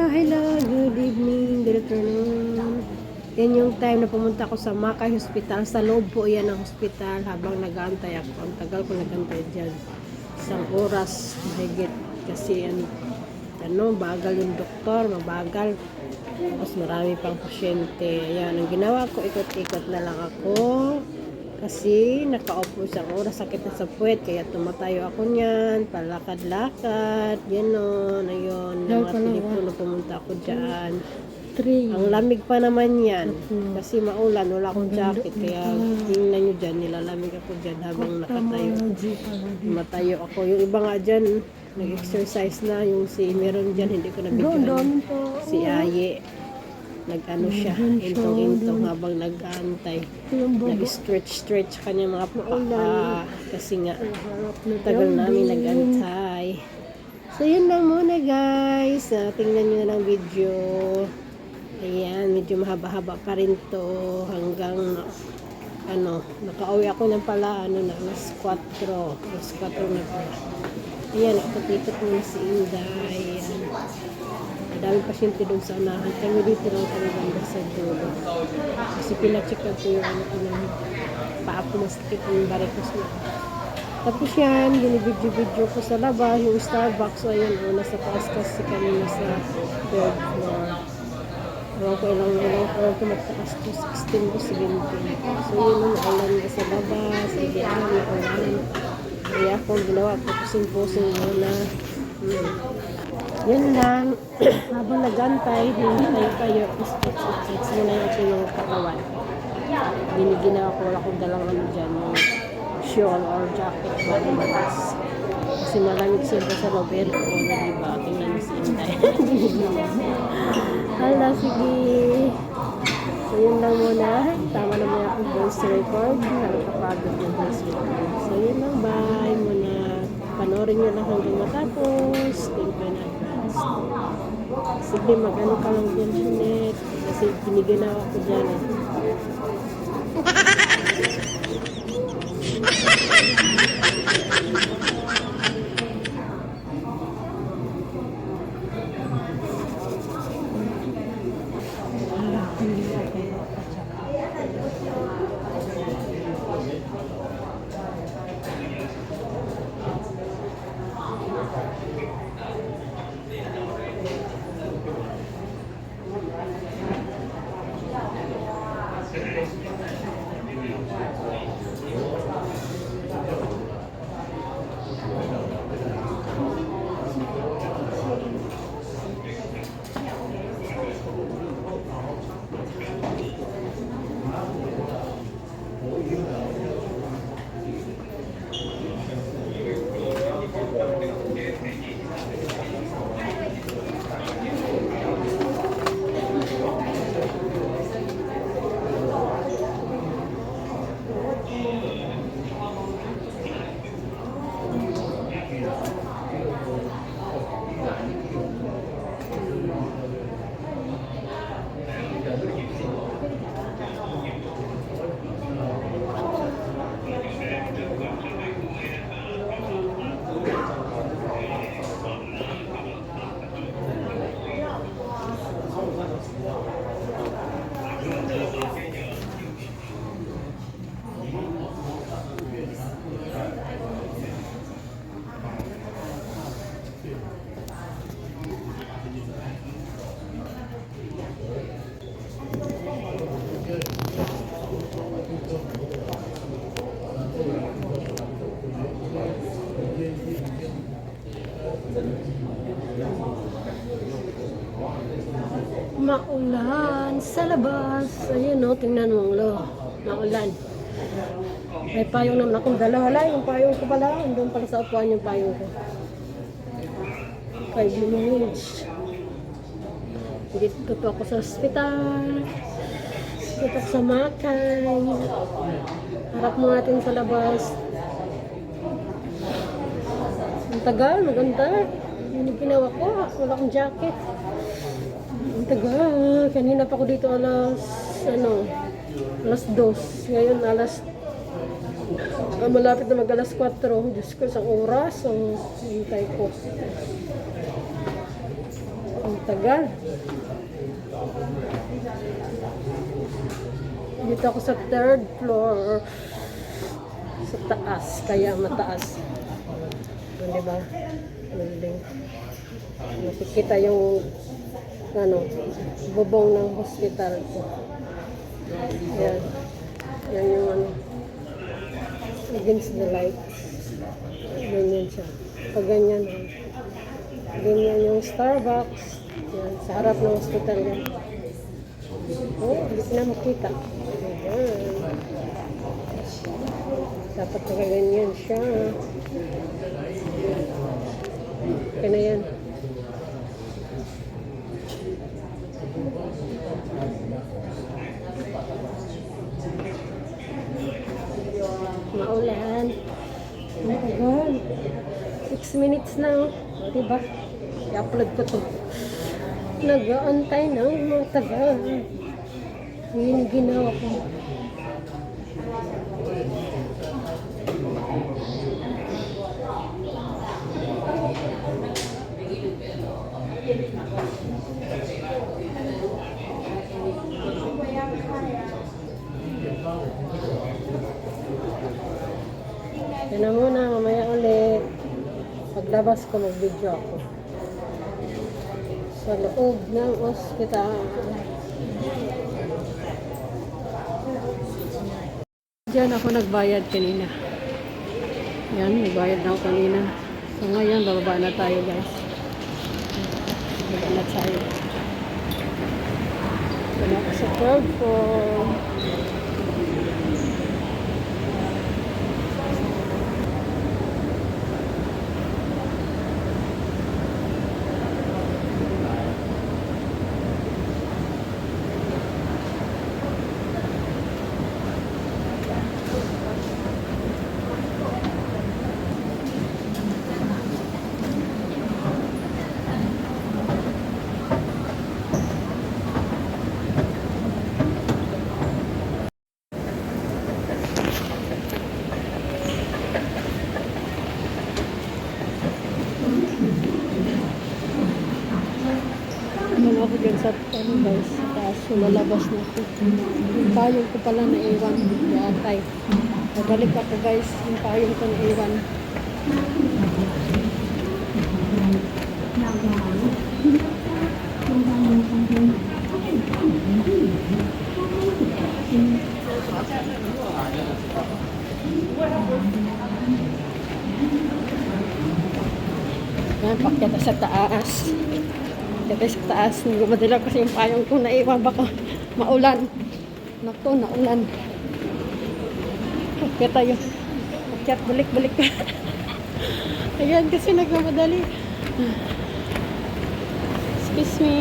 Hello, good evening, good afternoon. Yan yung time na pumunta ako sa Makay Hospital. Sa loob po yan ang hospital habang nag-aantay ako. Ang tagal ko nag-aantay dyan. Isang oras mahigit kasi bagal yung doktor, mabagal. Tapos marami pang pasyente. Ayan, ang ginawa ko, ikot-ikot na lang ako. Kasi nakaupo isang oras, sakit na sa puwet, kaya tumatayo ako niyan, palakad-lakad, gano'n, ayun, yung mga telepono pumunta ako dyan. Ang lamig pa naman yan, kasi maulan, wala akong jacket, kaya tingnan nyo dyan, nilalamig ako dyan habang nakatayo. Matayo ako, yung iba nga dyan, nag-exercise na, yung meron dyan, hindi ko na-videohan, si Aye. Nag-ano siya, intong-intong habang nag-aantay. Nag-stretch kanya mga paa. Kasi nga, tagal namin nag-antay. So, yun lang muna guys. Tingnan nyo na lang video. Ayan, medyo mahaba-haba pa rin to. Hanggang, nakauwi ako ng pala, alas 4. Alas 4 na pa. Ayan, ikot-ikot muna si Inday. Ayan. Madaming pasyente doon sa unahan. Kami dito lang kami banda sa dulo. Kasi pinacheck ko yung paa ko masakit yung varicose na. Tapos yan, binibidyo-video ko sa labas, yung Starbucks. So ayun, nasa taas kasi kami nasa 3rd floor. Ewan ko ilang ko magtakas to, 16 o 17. So yun, naulan na sa labas. Hindi alam na ulan. Kaya akong ginawa ko, pusing-pusing muna. Yun lang, habang nagantay, hindi tayo stretch muna yung ating katawan. Giniginawa ko, wala kong dalang dyan, yung shawl or jacket ba naman. Kasi malamig siyempre sa loob aircon, diba? Tingnan mo si Inday. Hala, sige. So yun lang muna. Tama naman akong voice record. Nakakapagod yung voice record. So yun lang, bye muna. Panoorin nyo lang hanggang matapos. Thank you na. Sige, mag-ano ka lang dyan, Sinet. Kasi piniginawa ko dyan. Maulan sa labas. Ayun o, tingnan mo lo. Maulan. May payong naman akong dala. Hala, yung payong ko pala. Doon pala sa upuan yung payong ko. 5 minutes. Dito ako sa hospital. Dito ako sa Makay. Harap mo natin sa labas. Ang tagal, maganda. Yung ginawa ko, wala akong jacket. Ang tagal. Kanina pa ako dito alas 2. Ngayon malapit na mag alas 4. Diyos ko, isang oras. So, hintay ko. Tagal. Dito ako sa third floor. Sa taas, kaya mataas. Diba? Building. Nakikita yung bubong ng hospital ko. Yan. Yan yung against the light. Ganyan siya. Pag ganyan, ganyan yung Starbucks. Yan, sa harap ng hospital yan. Oh, hindi ko na makita. Ayan. Dapat nakaganyan siya. Okay na yan. Maulan. Matagal. 6 minutes na. O, diba? I-upload ko to. Nag-aantay ng matagal. Yun yung ginawa ko. Yan na muna, mamaya ulit. Paglabas ko, mag-video ako. Sa loob ng ospital. Diyan ako nagbayad kanina. Yan, nagbayad na ako kanina. So ngayon, bababa na tayo guys. Bababa na tayo. Yan ako sa 12 floor. Ano ako dyan sa guys, sa taas, lalabas na ako. Yung payong ko pala naiwan, yatay. Pabalik ako guys, yung payong ko naiwan. Yan, pakyat sa taas. Dito sa taas, hindi ko madala kasi yung payong kong naiwan, baka maulan. Naku, naulan. Kaya tayo. Kaya balik-balik ka. Ayan, kasi nagmamadali. Excuse me.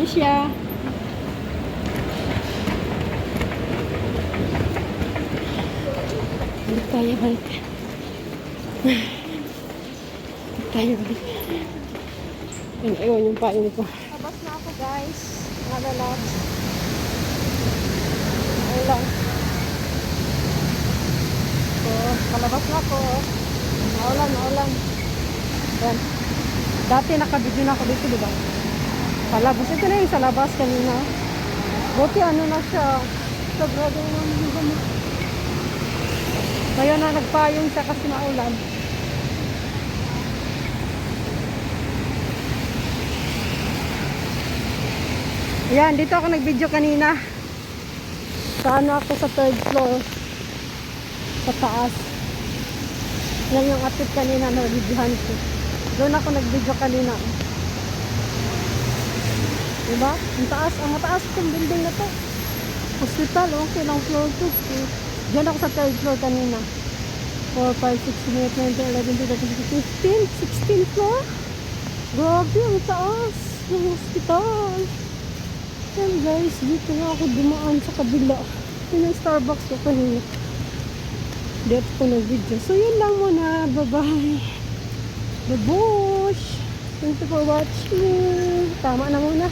Isya. Balik tayo, balik. Balik tayo, balik. Ewan yung pain ko. Labas na ako guys. Nalalabas. Ulan. So, palabas na ako. Naulan. Yan. Dati nakabidyo na ako dito, diba? Palabas. Ito na yung sa labas kanina. Buti ano na siya. Sagrado naman yung gano'n. Ngayon na nagpayong siya kasi maulan. Ayan, dito ako nag-video kanina. Sa ano ako sa third floor. Sa taas. Yan yung atid kanina na videohan ko. Doon ako nag-video kanina. Diba? Ang mataas itong building na to. Hospital, okay lang floor 2. Diyan ako sa third floor kanina. 4, 5, 6, 7, 8, 9, 10, 11, 12, 13, 14, 15, 16 floor. Grabe, ang taas ng hospital. Yan guys, dito na ako dumaan sa kabila. Yun yung Starbucks ko kanina. Dito ko nag-video. So yun lang muna. Bye-bye. Babush. Thank you for watching. Tama na muna.